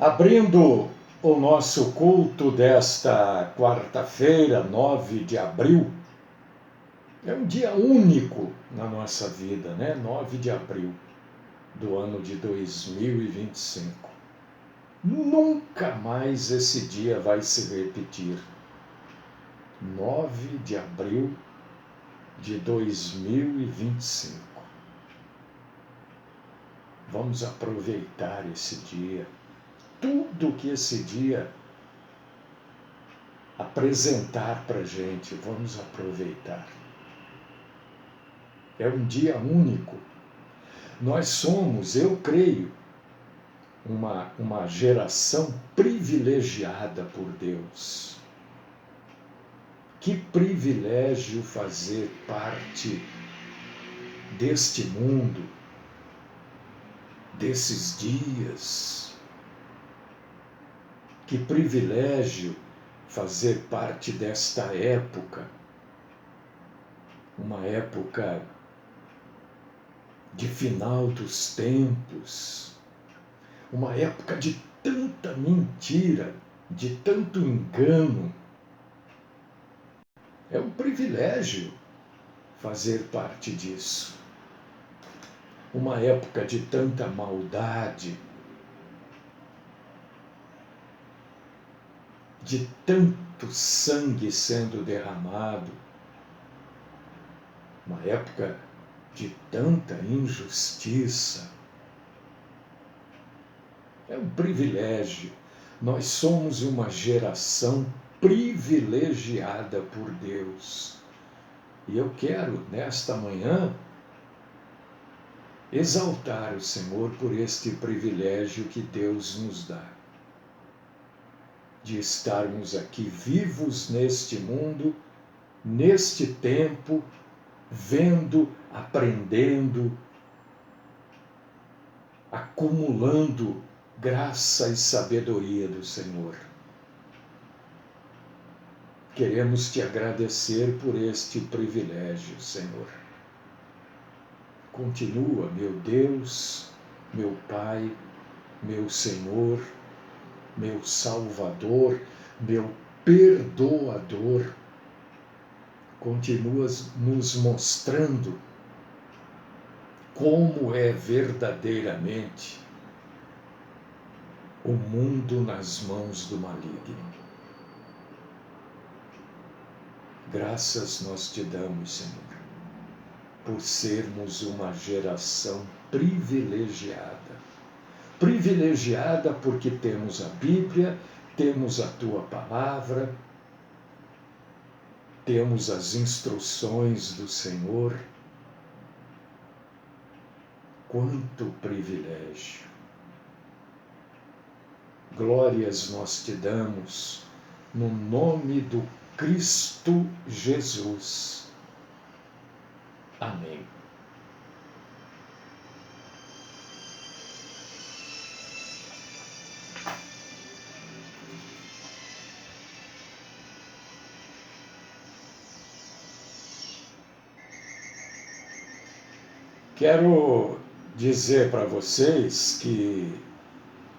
Abrindo o nosso culto desta quarta-feira, 9 de abril, é um dia único na nossa vida, né? 9 de abril do ano de 2025. Nunca mais esse dia vai se repetir. 9 de abril de 2025. Vamos aproveitar esse dia. Tudo que esse dia apresentar para a gente, vamos aproveitar. É um dia único. Nós somos, eu creio, uma geração privilegiada por Deus. Que privilégio fazer parte deste mundo, desses dias. Que privilégio fazer parte desta época, uma época de final dos tempos, uma época de tanta mentira, de tanto engano. É um privilégio fazer parte disso. Uma época de tanta maldade, de tanto sangue sendo derramado, uma época de tanta injustiça. É um privilégio. Nós somos uma geração privilegiada por Deus. E eu quero, nesta manhã, exaltar o Senhor por este privilégio que Deus nos dá. De estarmos aqui vivos neste mundo, neste tempo, vendo, aprendendo, acumulando graça e sabedoria do Senhor. Queremos te agradecer por este privilégio, Senhor. Continua, meu Deus, meu Pai, meu Senhor, meu Salvador, meu Perdoador. Continuas nos mostrando como é verdadeiramente o mundo nas mãos do maligno. Graças nós te damos, Senhor, por sermos uma geração privilegiada. Privilegiada porque temos a Bíblia, temos a Tua Palavra, temos as instruções do Senhor. Quanto privilégio! Glórias nós te damos no nome do Cristo Jesus. Amém. Quero dizer para vocês que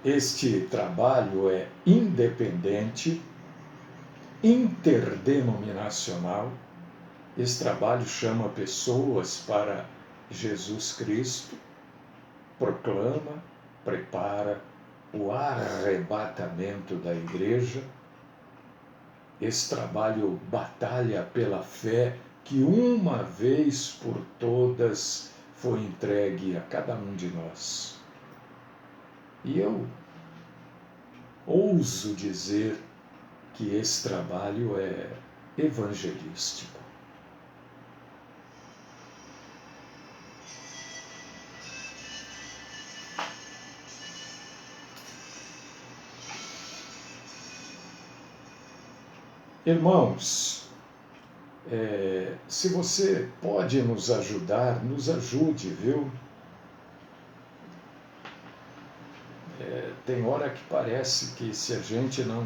este trabalho é independente, interdenominacional. Esse trabalho chama pessoas para Jesus Cristo, proclama, prepara o arrebatamento da igreja. Esse trabalho batalha pela fé que uma vez por todas foi entregue a cada um de nós. E eu ouso dizer que esse trabalho é evangelístico. Irmãos, se você pode nos ajudar, nos ajude, viu? Tem hora que parece que se a gente não...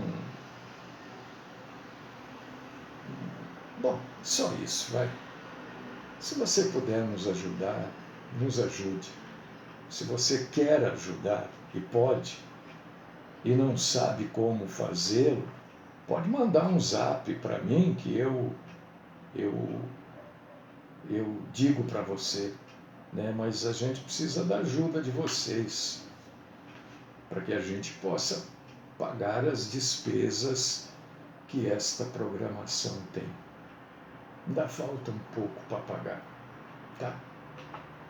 Bom, só isso, vai. Se você puder nos ajudar, nos ajude. Se você quer ajudar e pode, e não sabe como fazê-lo, pode mandar um zap para mim que eu digo para você, né? Mas a gente precisa da ajuda de vocês para que a gente possa pagar as despesas que esta programação tem. Ainda falta um pouco para pagar, tá?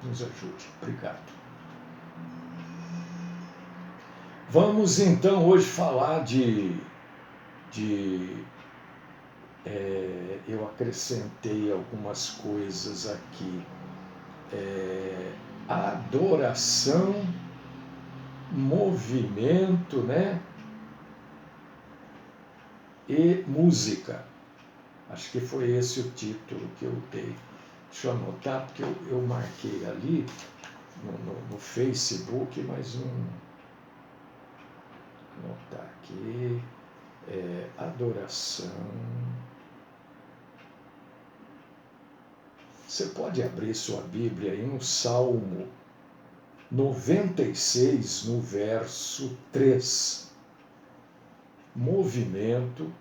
Nos ajude. Obrigado. Vamos então hoje falar eu acrescentei algumas coisas aqui. Adoração, movimento, né? E música. Acho que foi esse o título que eu dei. Deixa eu anotar, porque eu marquei ali no Facebook, mas não... Anotar aqui. Adoração. Você pode abrir sua Bíblia aí no Salmo 96, no verso 3. Movimento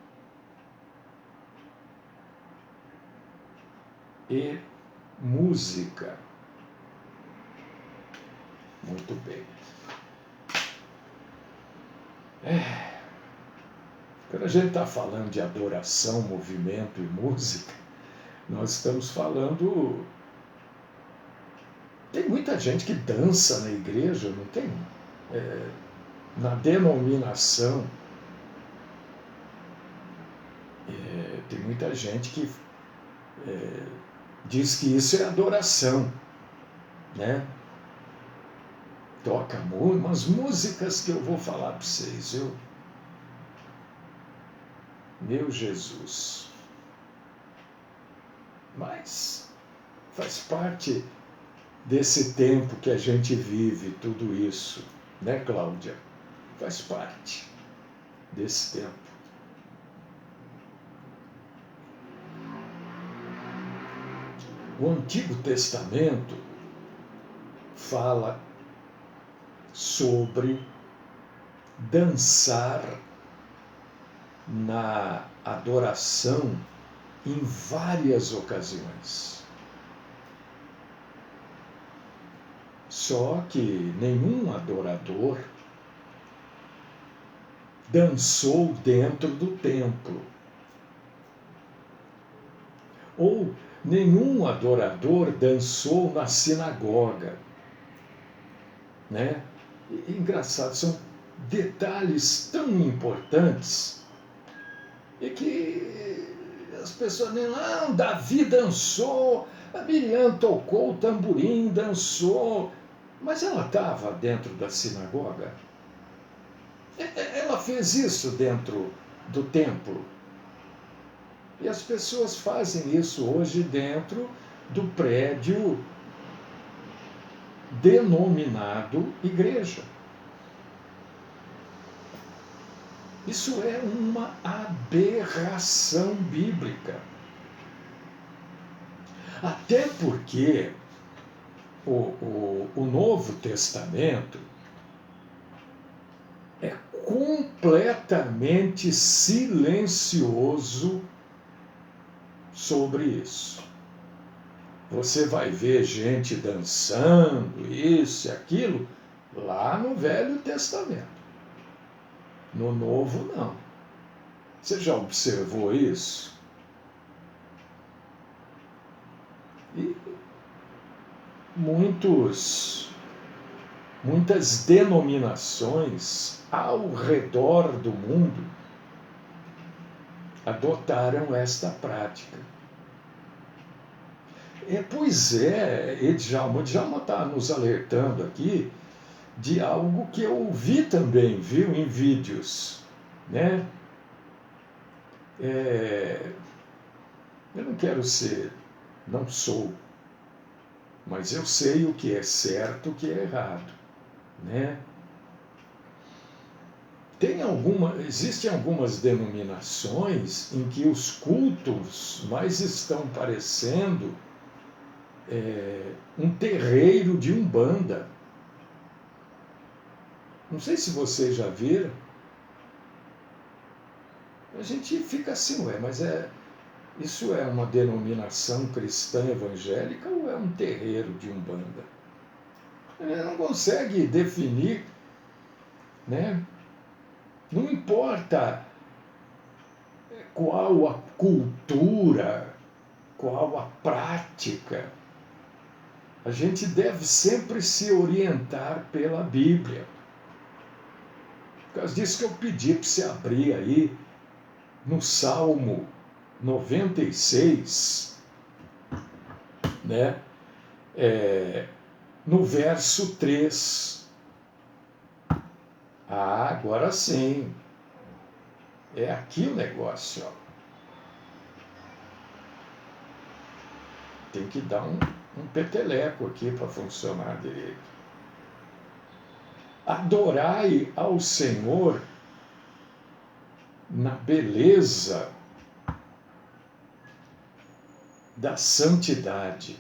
e música. Muito bem. Quando a gente está falando de adoração, movimento e música, nós estamos falando... Tem muita gente que dança na igreja, não tem? Na denominação, tem muita gente que diz que isso é adoração, né? Toca umas músicas que eu vou falar para vocês, meu Jesus. Mas faz parte desse tempo que a gente vive, tudo isso, né, Cláudia? Faz parte desse tempo. O Antigo Testamento fala sobre dançar na adoração em várias ocasiões. Só que nenhum adorador dançou dentro do templo. Ou nenhum adorador dançou na sinagoga, né? Engraçado, são detalhes tão importantes e que as pessoas nem Davi dançou, a Miriam tocou o tamborim, dançou, mas ela estava dentro da sinagoga. Ela fez isso dentro do templo. E as pessoas fazem isso hoje dentro do prédio denominado igreja. Isso é uma aberração bíblica. Até porque o Novo Testamento é completamente silencioso sobre isso. Você vai ver gente dançando, isso e aquilo, lá no Velho Testamento. No Novo, não. Você já observou isso? E muitas denominações ao redor do mundo adotaram esta prática. Pois é, Edjalma está nos alertando aqui de algo que eu vi também, viu, em vídeos, né? Eu não quero ser, não sou, mas eu sei o que é certo e o que é errado, né? Existem algumas denominações em que os cultos mais estão parecendo um terreiro de Umbanda. Não sei se vocês já viram, A gente fica assim, mas isso é uma denominação cristã evangélica ou é um terreiro de Umbanda? Ele não consegue definir, né? Não importa qual a cultura, qual a prática, a gente deve sempre se orientar pela Bíblia. Por causa disso que eu pedi para você abrir aí no Salmo 96, né? No verso 3. Ah, agora sim. É aqui o negócio, ó. Tem que dar um peteleco aqui para funcionar direito. Adorai ao Senhor na beleza da santidade.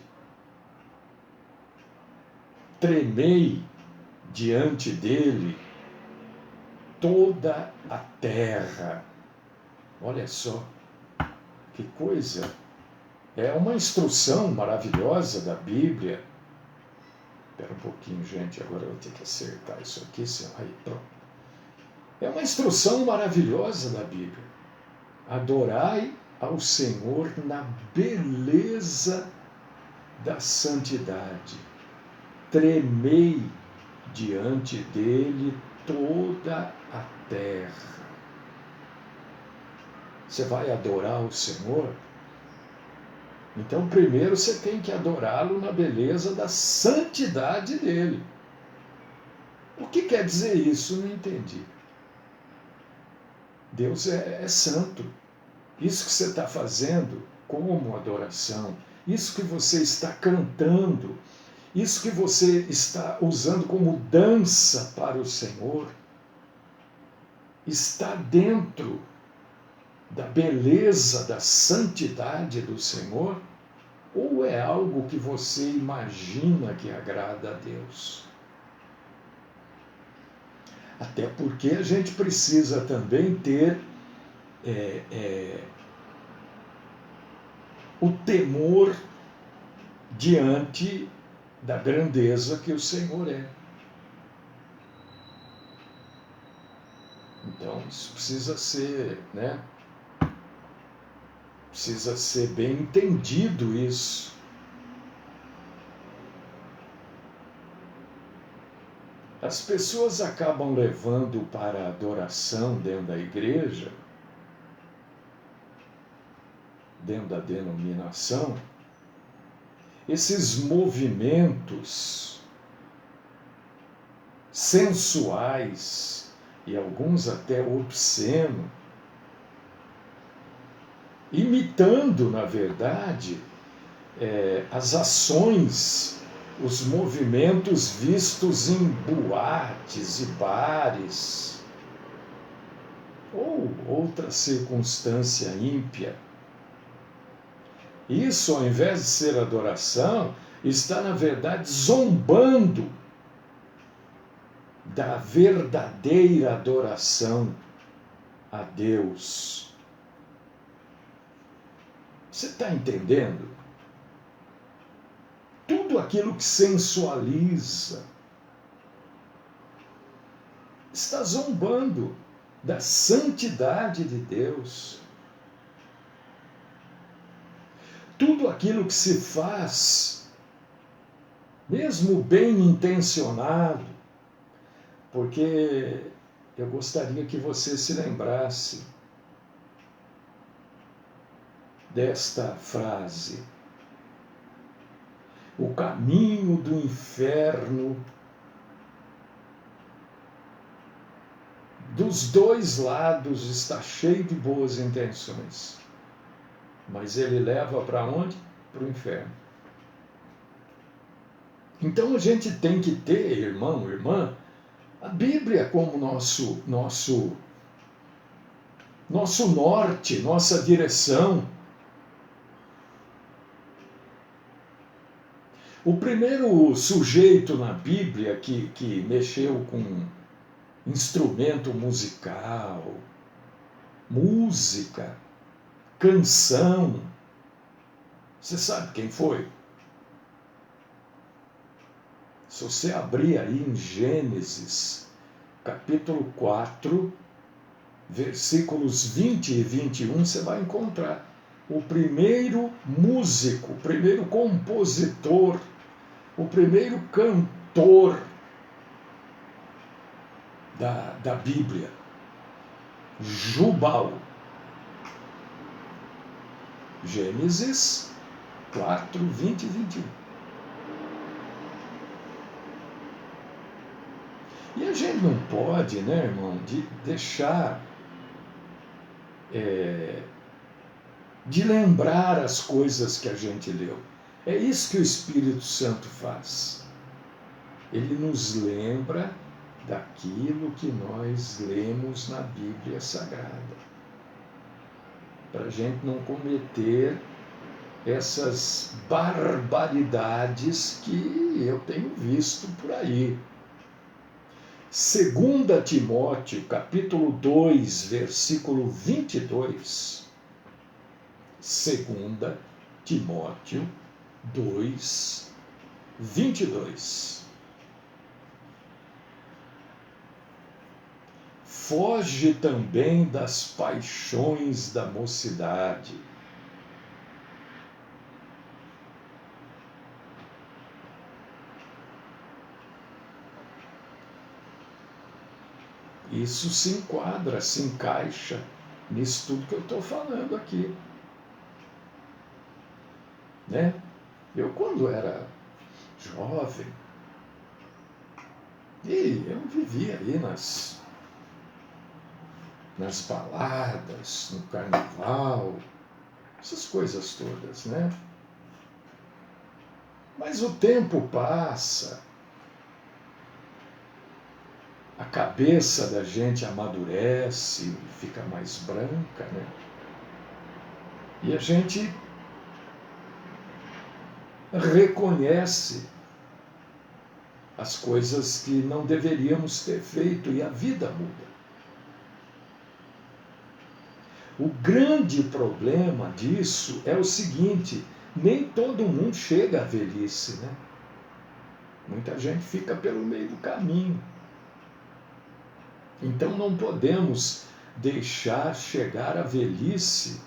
Tremei diante dele toda a terra. Olha só, que coisa. É uma instrução maravilhosa da Bíblia. Espera um pouquinho, gente, agora eu vou ter que acertar isso aqui. Aí, pronto. É uma instrução maravilhosa da Bíblia. Adorai ao Senhor na beleza da santidade. Tremei diante dele toda a terra. Você vai adorar o Senhor? Então, primeiro você tem que adorá-lo na beleza da santidade dele. O que quer dizer isso? Não entendi. Deus é santo. Isso que você está fazendo como adoração, isso que você está cantando, isso que você está usando como dança para o Senhor, está dentro da beleza, da santidade do Senhor, ou é algo que você imagina que agrada a Deus? Até porque a gente precisa também ter o temor diante da grandeza que o Senhor é. Então, isso precisa ser, né? Precisa ser bem entendido isso. As pessoas acabam levando para a adoração dentro da igreja, dentro da denominação, esses movimentos sensuais e alguns até obscenos, imitando, na verdade, as ações, os movimentos vistos em boates e bares, ou outra circunstância ímpia. Isso, ao invés de ser adoração, está, na verdade, zombando da verdadeira adoração a Deus. Você está entendendo? Tudo aquilo que sensualiza está zombando da santidade de Deus. Tudo aquilo que se faz, mesmo bem intencionado, porque eu gostaria que você se lembrasse desta frase: o caminho do inferno, dos dois lados, está cheio de boas intenções, mas ele leva para onde? Para o inferno. Então a gente tem que ter, irmão, irmã, a Bíblia como nosso norte, nossa direção. O primeiro sujeito na Bíblia que mexeu com instrumento musical, música, canção. Você sabe quem foi? Se você abrir aí em Gênesis, capítulo 4, versículos 20 e 21, você vai encontrar o primeiro músico, o primeiro compositor, o primeiro cantor da Bíblia, Jubal. Gênesis 4, 20 e 21. E a gente não pode, né, irmão, deixar de lembrar as coisas que a gente leu. É isso que o Espírito Santo faz. Ele nos lembra daquilo que nós lemos na Bíblia Sagrada, para a gente não cometer essas barbaridades que eu tenho visto por aí. 2 Timóteo, capítulo 2, versículo 22. 2 Timóteo 2, 22. Foge também das paixões da mocidade. Isso se enquadra, se encaixa nisso tudo que eu estou falando aqui. Né? Eu, quando era jovem, eu vivia aí nas baladas, no carnaval, essas coisas todas, né? Mas o tempo passa, a cabeça da gente amadurece, fica mais branca, né? E a gente reconhece as coisas que não deveríamos ter feito e a vida muda. O grande problema disso é o seguinte: nem todo mundo chega à velhice, né? Muita gente fica pelo meio do caminho. Então não podemos deixar chegar à velhice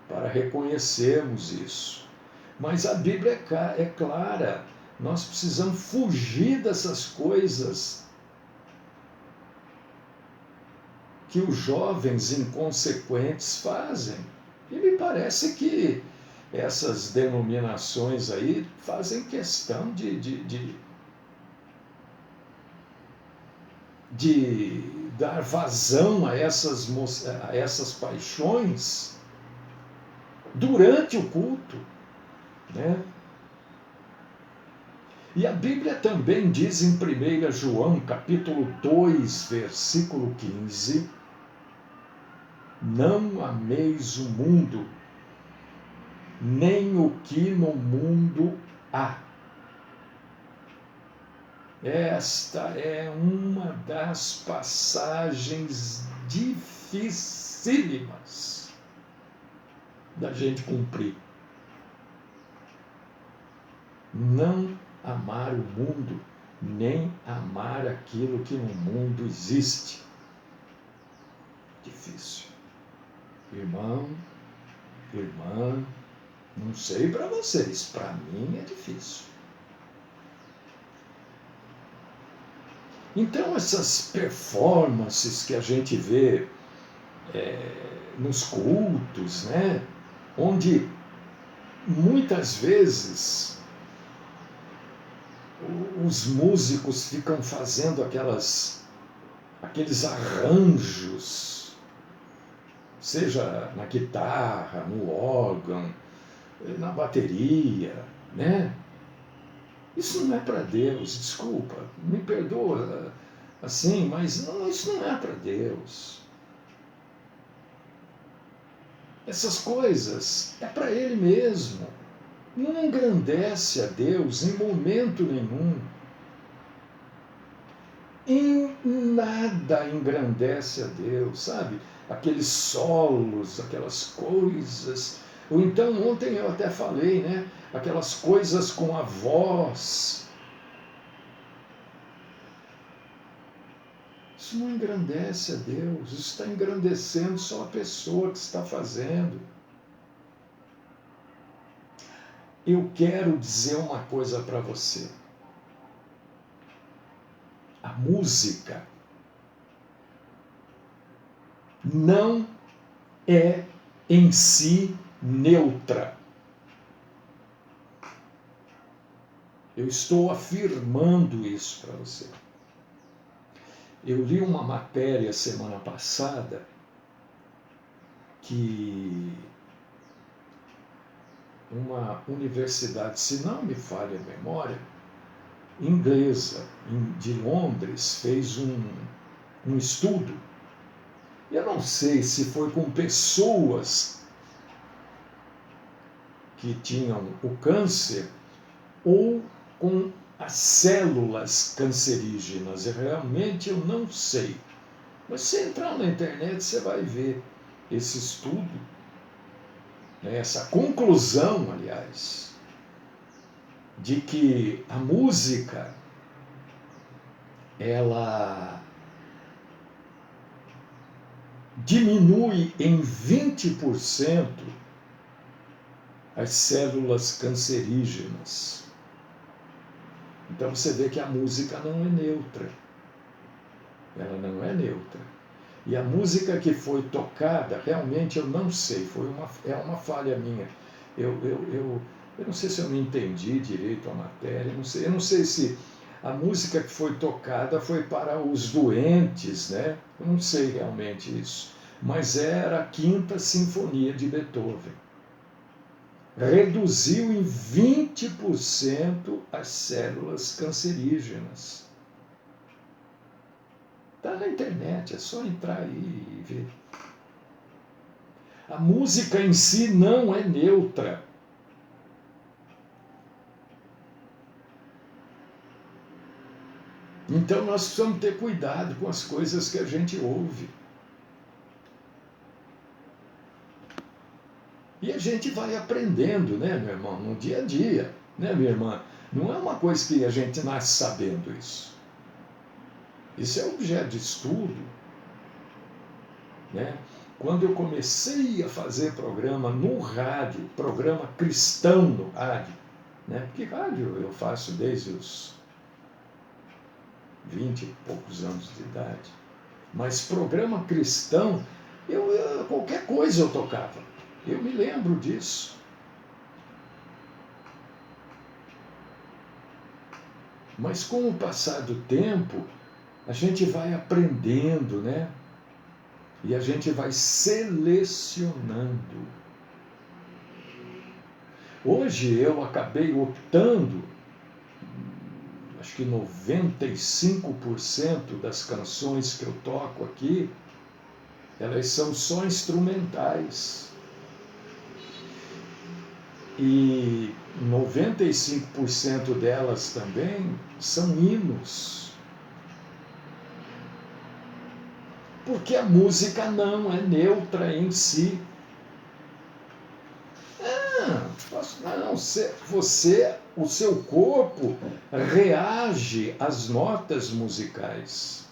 para reconhecermos isso. Mas a Bíblia é clara, nós precisamos fugir dessas coisas que os jovens inconsequentes fazem. E me parece que essas denominações aí fazem questão de dar vazão a essas paixões durante o culto, né? E a Bíblia também diz em 1 João, capítulo 2, versículo 15, não ameis o mundo, nem o que no mundo há. Esta é uma das passagens dificílimas da gente cumprir. Não amar o mundo, nem amar aquilo que no mundo existe. Difícil. Irmão, irmã, não sei para vocês, para mim é difícil. Então essas performances que a gente vê nos cultos, né, onde muitas vezes os músicos ficam fazendo aqueles arranjos, seja na guitarra, no órgão, na bateria, né? Isso não é para Deus, desculpa, me perdoa assim, mas não, isso não é para Deus. Essas coisas é para Ele mesmo. Não engrandece a Deus em momento nenhum. Em nada engrandece a Deus, sabe? Aqueles solos, aquelas coisas. Ou então, ontem eu até falei, né? Aquelas coisas com a voz. Isso não engrandece a Deus, isso está engrandecendo só a pessoa que está fazendo. Eu quero dizer uma coisa para você. A música não é em si neutra. Eu estou afirmando isso para você. Eu li uma matéria semana passada que uma universidade, se não me falha a memória, inglesa, de Londres, fez um estudo. Eu não sei se foi com pessoas que tinham o câncer ou com as células cancerígenas. Realmente eu não sei. Mas se entrar na internet, você vai ver esse estudo, né, essa conclusão, aliás, de que a música, ela diminui em 20% as células cancerígenas. Então você vê que a música não é neutra. Ela não é neutra. E a música que foi tocada, realmente eu não sei, é uma falha minha. Eu não sei se eu não entendi direito a matéria, eu não sei se a música que foi tocada foi para os doentes, né? Eu não sei realmente isso. Mas era a Quinta Sinfonia de Beethoven. Reduziu em 20% as células cancerígenas. Está na internet, é só entrar aí e ver. A música em si não é neutra. Então nós precisamos ter cuidado com as coisas que a gente ouve. E a gente vai aprendendo, né, meu irmão, no dia a dia, né, minha irmã? Não é uma coisa que a gente nasce sabendo isso. Isso é objeto de estudo, né? Quando eu comecei a fazer programa no rádio, programa cristão no rádio, né? Porque rádio eu faço desde os 20 e poucos anos de idade, mas programa cristão, qualquer coisa eu tocava, eu me lembro disso. Mas com o passar do tempo, a gente vai aprendendo, né? E a gente vai selecionando. Hoje eu acabei optando, acho que 95% das canções que eu toco aqui, elas são só instrumentais. E 95% delas também são hinos. Porque a música não é neutra em si. Não, o seu corpo reage às notas musicais.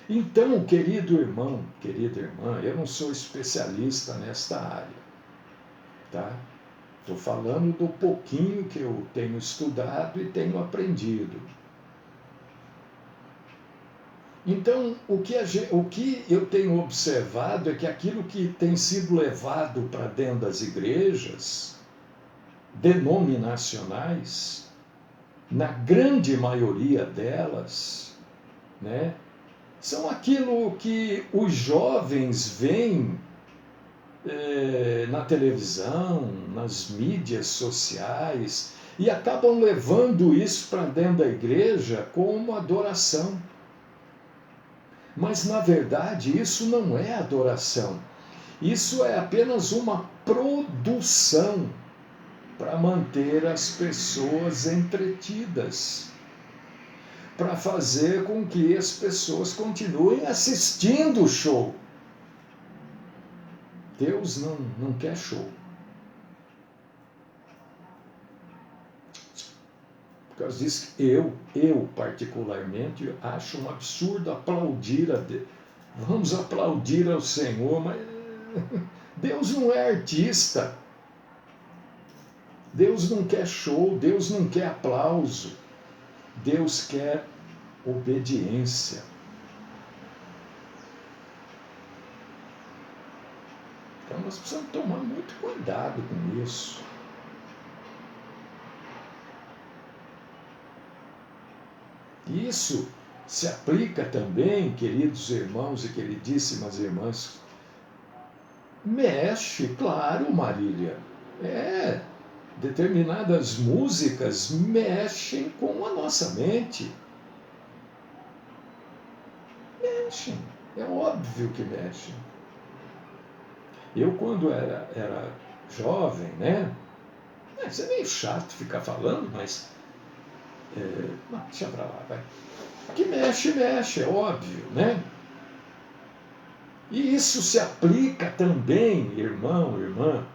Então, querido irmão, querida irmã, eu não sou especialista nesta área, tá? Estou falando do pouquinho que eu tenho estudado e tenho aprendido. Então, o que eu tenho observado é que aquilo que tem sido levado para dentro das igrejas denominacionais, na grande maioria delas, né, são aquilo que os jovens veem na televisão, nas mídias sociais, e acabam levando isso para dentro da igreja como adoração. Mas, na verdade, isso não é adoração. Isso é apenas uma produção. para manter as pessoas entretidas, para fazer com que as pessoas continuem assistindo o show. Deus não quer show. Por causa disso, eu particularmente acho um absurdo aplaudir a Deus. Vamos aplaudir ao Senhor, mas Deus não é artista. Deus não quer show, Deus não quer aplauso. Deus quer obediência. Então nós precisamos tomar muito cuidado com isso. Isso se aplica também, queridos irmãos e queridíssimas irmãs. Mexe, claro, Marília. Determinadas músicas mexem com a nossa mente. Mexem, é óbvio que mexem. Eu, quando era jovem, né? Isso é meio chato ficar falando, mas deixa pra lá, vai. Que mexe, é óbvio, né? E isso se aplica também, irmão, irmã,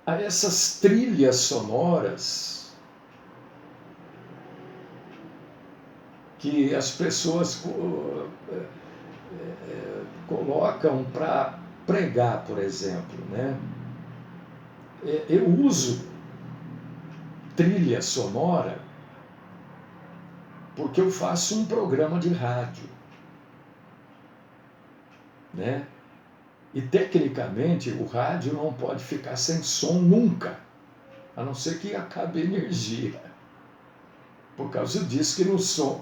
a essas trilhas sonoras que as pessoas colocam para pregar, por exemplo, né? Eu uso trilha sonora porque eu faço um programa de rádio, né? E tecnicamente o rádio não pode ficar sem som nunca, a não ser que acabe a energia. Por causa disso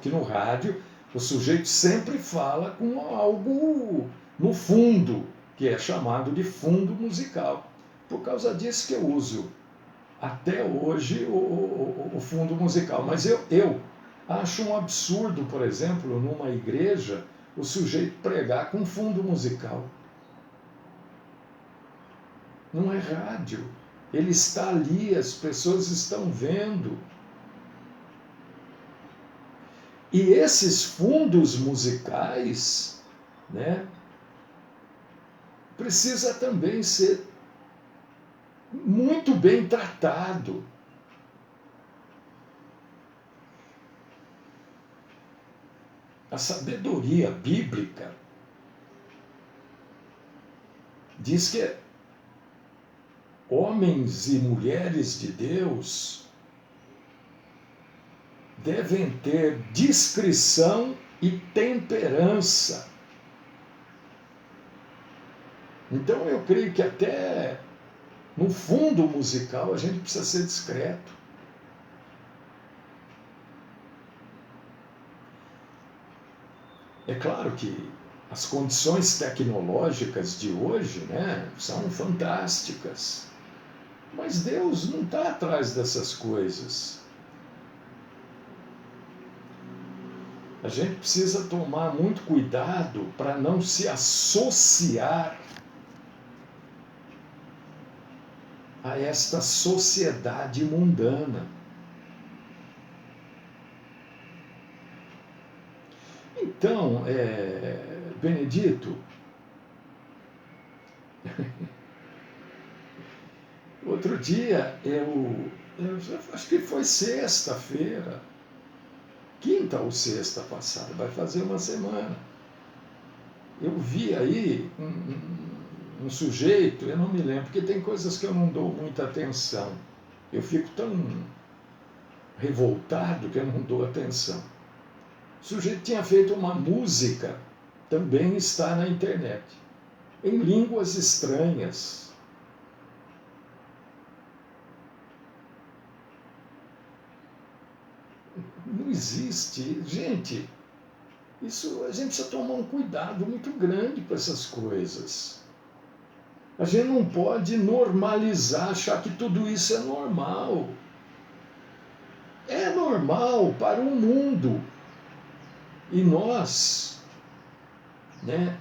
que no rádio o sujeito sempre fala com algo no fundo, que é chamado de fundo musical. Por causa disso que eu uso até hoje o fundo musical. Mas eu acho um absurdo, por exemplo, numa igreja, o sujeito pregar com fundo musical. Não é rádio. Ele está ali, as pessoas estão vendo. E esses fundos musicais, né, precisa também ser muito bem tratado. A sabedoria bíblica diz que homens e mulheres de Deus devem ter discrição e temperança. Então eu creio que até no fundo musical a gente precisa ser discreto. É claro que as condições tecnológicas de hoje, né, são fantásticas. Mas Deus não está atrás dessas coisas. A gente precisa tomar muito cuidado para não se associar a esta sociedade mundana. Então, Benedito, outro dia eu acho que foi sexta-feira, quinta ou sexta passada, vai fazer uma semana. Eu vi aí um sujeito, eu não me lembro, porque tem coisas que eu não dou muita atenção. Eu fico tão revoltado que eu não dou atenção. O sujeito tinha feito uma música, também está na internet, em línguas estranhas. Não existe. Gente, isso a gente precisa tomar um cuidado muito grande com essas coisas. A gente não pode normalizar, achar que tudo isso é normal. É normal para o mundo. E nós, né,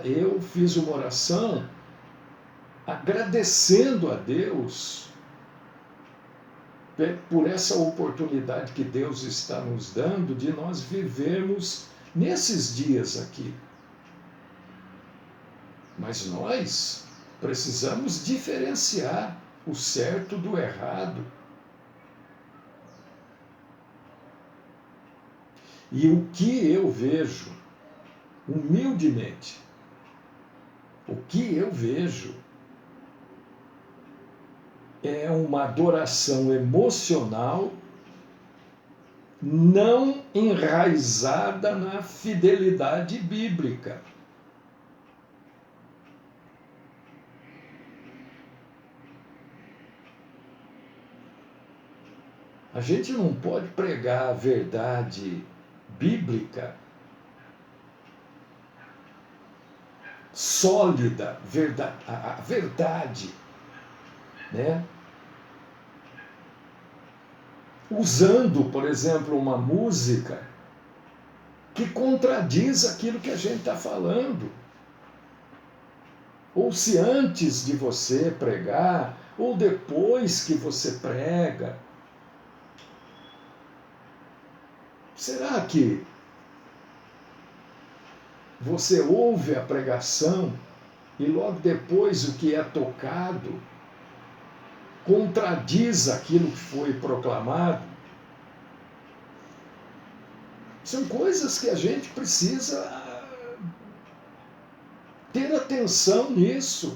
eu fiz uma oração agradecendo a Deus por essa oportunidade que Deus está nos dando de nós vivermos nesses dias aqui. Mas nós precisamos diferenciar o certo do errado. E o que eu vejo, humildemente, o que eu vejo é uma adoração emocional não enraizada na fidelidade bíblica. A gente não pode pregar a verdade bíblica sólida, a verdade, né? Usando, por exemplo, uma música que contradiz aquilo que a gente está falando. Ou se antes de você pregar, ou depois que você prega. Será que você ouve a pregação e logo depois o que é tocado contradiz aquilo que foi proclamado? São coisas que a gente precisa ter atenção nisso.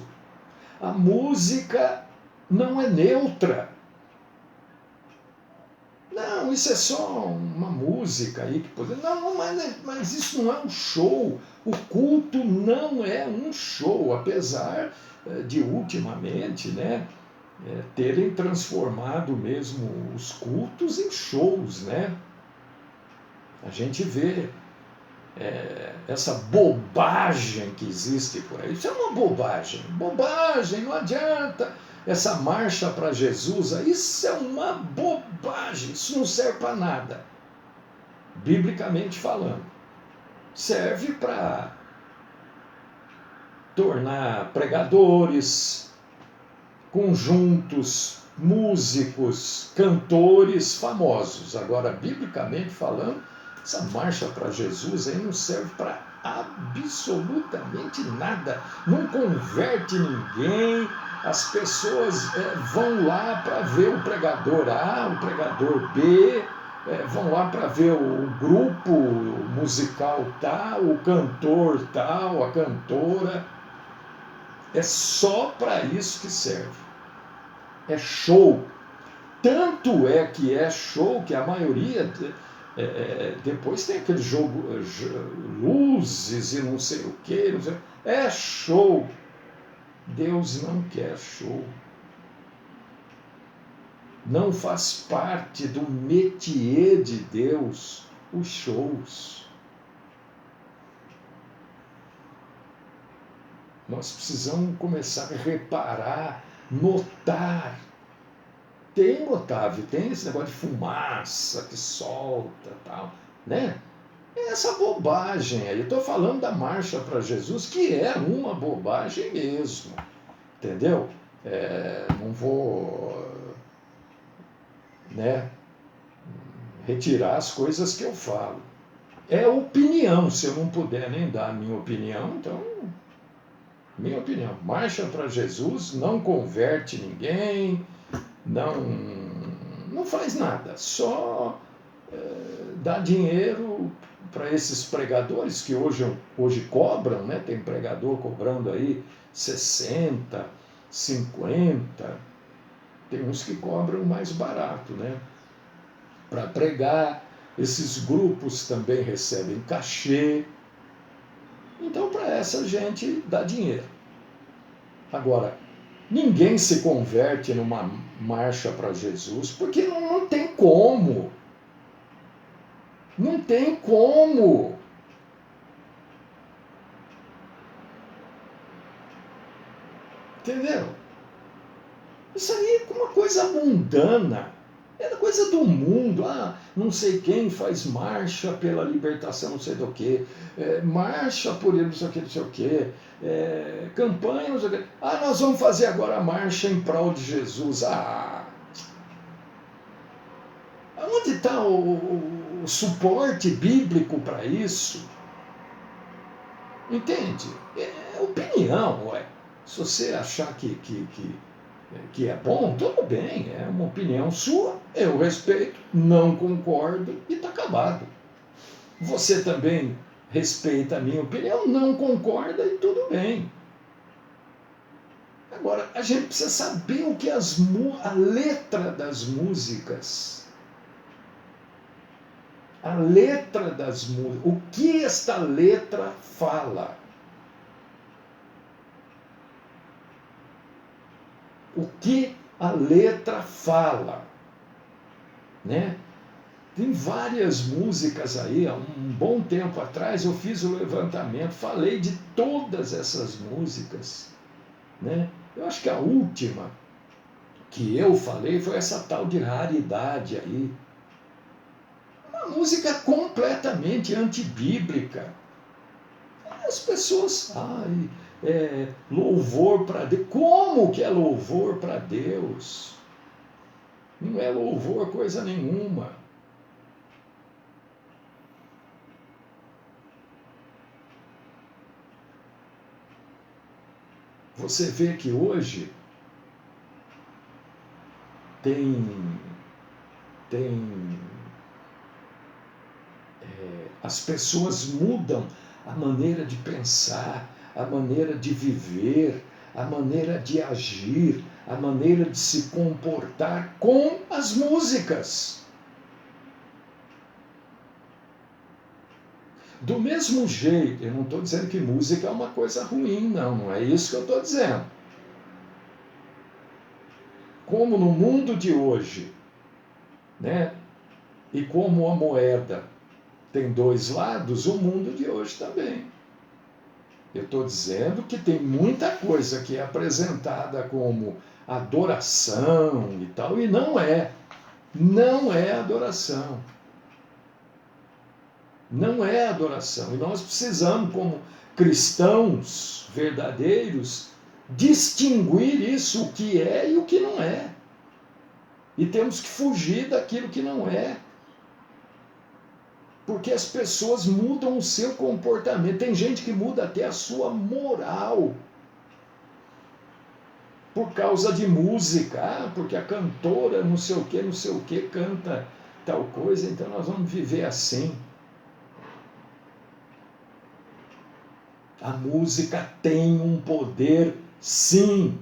A música não é neutra. Não, isso é só uma música aí que pode. Não, mas isso não é um show. O culto não é um show, apesar de ultimamente, né, terem transformado mesmo os cultos em shows, né? A gente vê essa bobagem que existe por aí. Isso é uma bobagem. Bobagem, não adianta. Essa marcha para Jesus, isso é uma bobagem. Isso não serve para nada. Biblicamente falando. Serve para tornar pregadores, conjuntos, músicos, cantores famosos. Agora, biblicamente falando, essa marcha para Jesus aí não serve para absolutamente nada. Não converte ninguém. As pessoas vão lá para ver o pregador A, o pregador B, vão lá para ver o grupo musical tal, o cantor tal, a cantora. É só para isso que serve. É show. Tanto é que é show que a maioria depois tem aquele jogo, luzes e não sei o que. É show. Deus não quer show. Não faz parte do métier de Deus os shows. Nós precisamos começar a reparar, notar. Tem, Otávio, tem esse negócio de fumaça que solta tal, né? Essa bobagem aí. Eu estou falando da marcha para Jesus, que é uma bobagem mesmo. Entendeu? Não vou, né, retirar as coisas que eu falo. É opinião. Se eu não puder nem dar a minha opinião, então, minha opinião. Marcha para Jesus não converte ninguém, não faz nada, só dá dinheiro para esses pregadores que hoje cobram, né? Tem pregador cobrando aí 60, 50, tem uns que cobram mais barato, né? Para pregar. Esses grupos também recebem cachê. Então, para essa gente dá dinheiro. Agora, ninguém se converte numa marcha para Jesus, porque não tem como. Não tem como. Entendeu? Isso aí é uma coisa mundana. Era coisa do mundo. Não sei quem faz marcha pela libertação, não sei do que. Marcha por ele, não sei o que, não sei o que. Campanha, não sei o que. Nós vamos fazer agora a marcha em prol de Jesus. Onde está o suporte bíblico para isso? Entende? É opinião, ué. Se você achar que é bom, tudo bem, é uma opinião sua, eu respeito, não concordo e está acabado. Você também respeita a minha opinião, não concorda e tudo bem. Agora, a gente precisa saber o que a letra das músicas. A letra das músicas. O que esta letra fala? O que a letra fala? Né? Tem várias músicas aí. Há um bom tempo atrás eu fiz o levantamento, falei de todas essas músicas. Né? Eu acho que a última que eu falei foi essa tal de Raridade aí. Uma música completamente antibíblica. As pessoas, louvor para Deus. Como que é louvor para Deus? Não é louvor coisa nenhuma. Você vê que hoje as pessoas mudam a maneira de pensar, a maneira de viver, a maneira de agir, a maneira de se comportar com as músicas. Do mesmo jeito, eu não estou dizendo que música é uma coisa ruim, não é isso que eu estou dizendo. Como no mundo de hoje, né, e como a moeda tem dois lados, o mundo de hoje também. Eu estou dizendo que tem muita coisa que é apresentada como adoração e tal, e não é. Não é adoração. Não é adoração. E nós precisamos, como cristãos verdadeiros, distinguir isso, o que é e o que não é. E temos que fugir daquilo que não é. Porque as pessoas mudam o seu comportamento. Tem gente que muda até a sua moral. Por causa de música. Porque a cantora não sei o que canta tal coisa, então nós vamos viver assim. A música tem um poder, sim,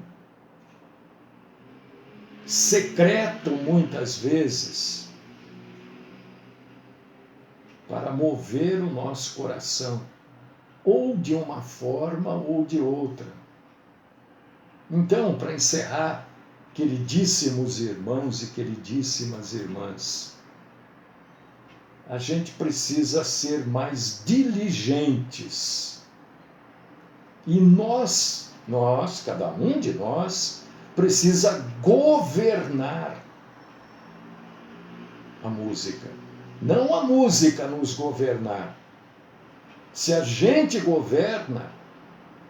secreto muitas vezes, para mover o nosso coração, ou de uma forma ou de outra. Então, para encerrar, queridíssimos irmãos e queridíssimas irmãs, a gente precisa ser mais diligentes. E nós, cada um de nós, precisa governar a música. Não a música nos governar. Se a gente governa,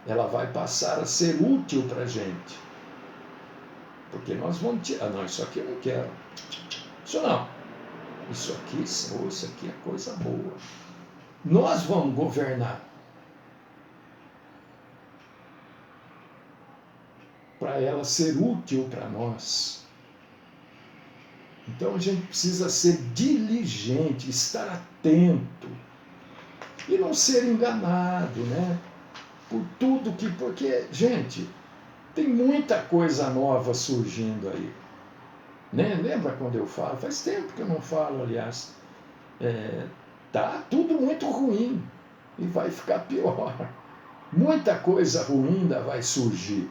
ela vai passar a ser útil para a gente. Porque nós vamos tirar, não, isso aqui eu não quero. Isso não. Isso aqui é coisa boa. Nós vamos governar. Para ela ser útil para nós. Então a gente precisa ser diligente, estar atento e não ser enganado, né? Por tudo que... Porque, gente, tem muita coisa nova surgindo aí. Né? Lembra quando eu falo? Faz tempo que eu não falo, aliás. Tá tudo muito ruim e vai ficar pior. Muita coisa ruim ainda vai surgir.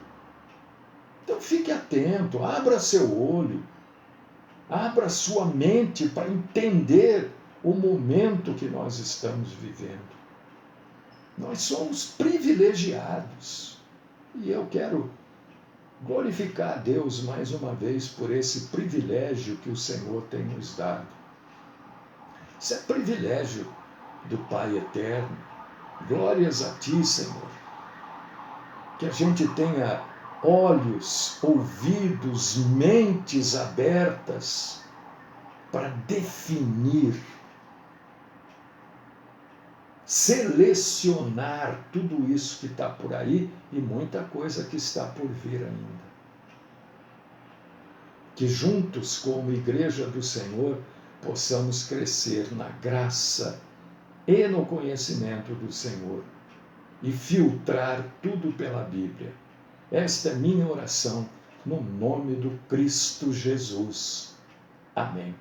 Então fique atento, abra seu olho, abra sua mente para entender o momento que nós estamos vivendo. Nós somos privilegiados. E eu quero glorificar a Deus mais uma vez por esse privilégio que o Senhor tem nos dado. Isso é privilégio do Pai Eterno. Glórias a Ti, Senhor. Que a gente tenha olhos, ouvidos, mentes abertas para definir, selecionar tudo isso que está por aí e muita coisa que está por vir ainda. Que juntos, como Igreja do Senhor, possamos crescer na graça e no conhecimento do Senhor e filtrar tudo pela Bíblia. Esta é minha oração no nome do Cristo Jesus. Amém.